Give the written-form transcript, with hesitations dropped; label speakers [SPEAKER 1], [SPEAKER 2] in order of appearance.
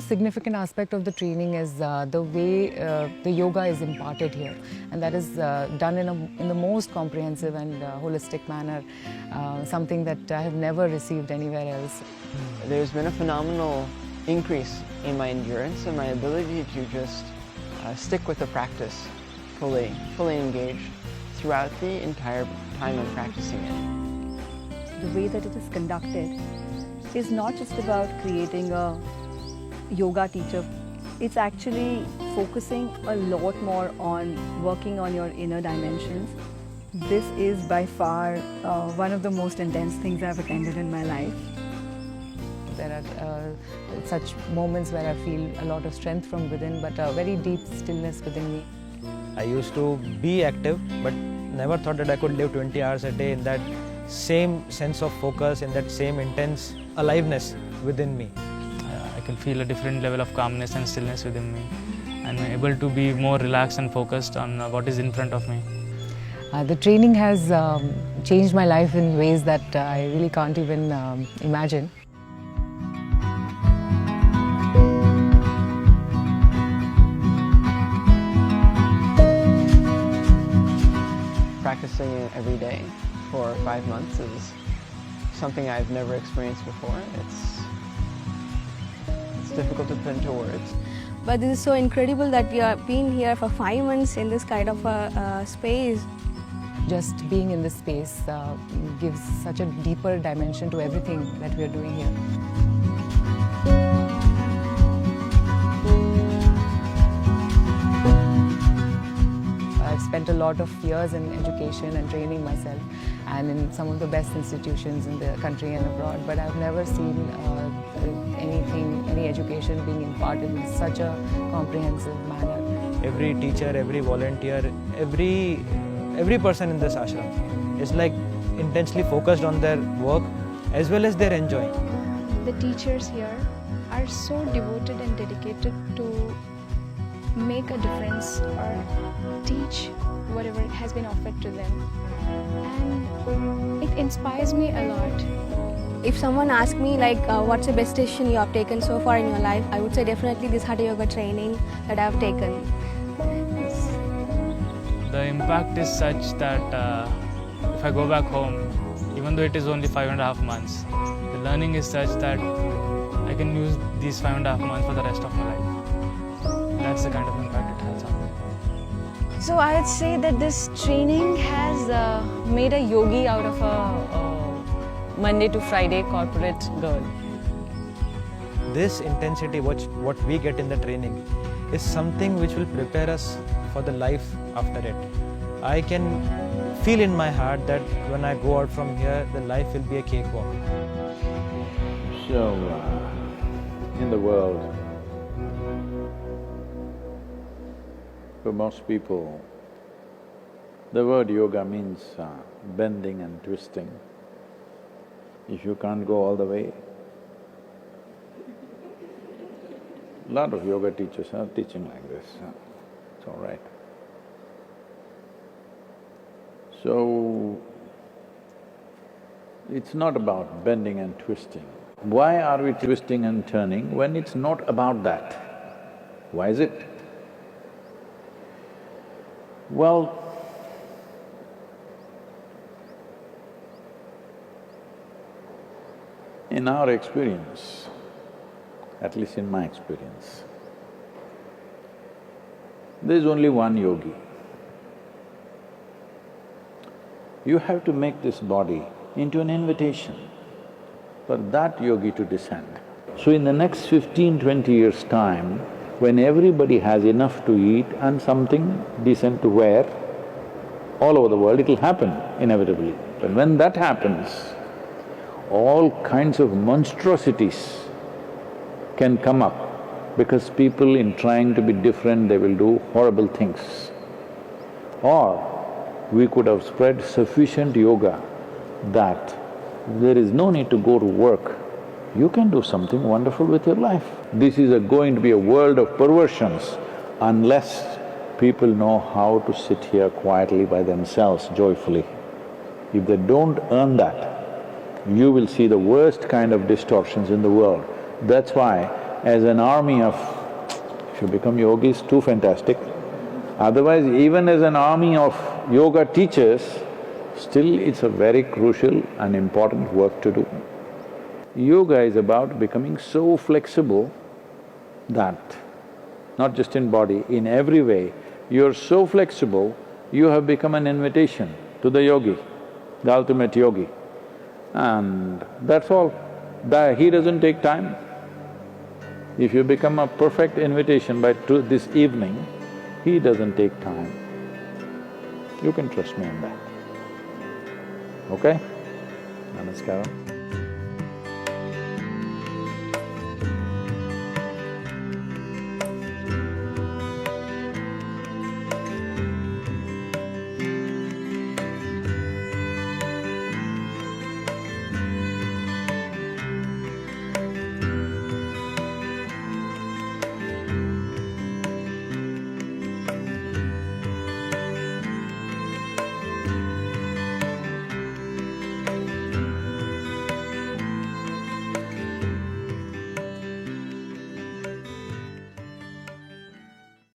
[SPEAKER 1] most significant aspect of the training is the way the yoga is imparted here, and that is done in the most comprehensive and holistic manner, something that I have never received anywhere else.
[SPEAKER 2] There's been a phenomenal increase in my endurance and my ability to just stick with the practice fully engaged throughout the entire time I'm practicing it.
[SPEAKER 3] The way that it is conducted is not just about creating a yoga teacher. It's actually focusing a lot more on working on your inner dimensions. This is by far one of the most intense things I've attended in my life.
[SPEAKER 1] There are such moments where I feel a lot of strength from within, but a very deep stillness within me.
[SPEAKER 4] I used to be active, but never thought that I could live 20 hours a day in that same sense of focus, in that same intense aliveness within me.
[SPEAKER 5] I can feel a different level of calmness and stillness within me, and I'm able to be more relaxed and focused on what is in front of me.
[SPEAKER 1] The training has changed my life in ways that I really can't even imagine.
[SPEAKER 2] Practicing it every day for 5 months is something I've never experienced before. It's difficult to put into words.
[SPEAKER 6] But this is so incredible that we are being here for 5 months in this kind of a space.
[SPEAKER 1] Just being in this space gives such a deeper dimension to everything that we are doing here. I've spent a lot of years in education and training myself, and in some of the best institutions in the country and abroad, but I've never seen any education being imparted in such a comprehensive manner.
[SPEAKER 4] Every teacher, every volunteer, every person in this ashram is like intensely focused on their work as well as they're enjoying.
[SPEAKER 7] The teachers here are so devoted and dedicated to make a difference or teach whatever has been offered to them, and it inspires me a lot.
[SPEAKER 6] If someone asks me like what's the best decision you have taken so far in your life, I would say definitely this Hatha Yoga training that I have taken.
[SPEAKER 5] The impact is such that if I go back home, even though it is only 5.5 months, the learning is such that I can use these 5.5 months for the rest of my life. That's the kind of impact it has on me.
[SPEAKER 7] So I would say that this training has made a yogi out of a Monday to Friday corporate girl.
[SPEAKER 4] This intensity, what we get in the training, is something which will prepare us for the life after it. I can feel in my heart that when I go out from here, the life will be a cakewalk.
[SPEAKER 8] So, in the world, for most people, the word yoga means bending and twisting. If you can't go all the way, a lot of yoga teachers are teaching like this, it's all right. So, it's not about bending and twisting. Why are we twisting and turning when it's not about that? Why is it? Well, in our experience, at least in my experience, there is only one yogi. You have to make this body into an invitation for that yogi to descend. So in the next 15-20 years' time, when everybody has enough to eat and something decent to wear, all over the world it'll happen inevitably. But when that happens, all kinds of monstrosities can come up because people in trying to be different, they will do horrible things. Or we could have spread sufficient yoga that there is no need to go to work. You can do something wonderful with your life. This is going to be a world of perversions unless people know how to sit here quietly by themselves, joyfully. If they don't earn that, you will see the worst kind of distortions in the world. That's why as an army of… If you become yogis, too fantastic. Otherwise, even as an army of yoga teachers, still it's a very crucial and important work to do. Yoga is about becoming so flexible that, not just in body, in every way, you're so flexible, you have become an invitation to the yogi, the ultimate yogi. And that's all. He doesn't take time. If you become a perfect invitation by this evening, he doesn't take time. You can trust me on that. Okay? Namaskaram.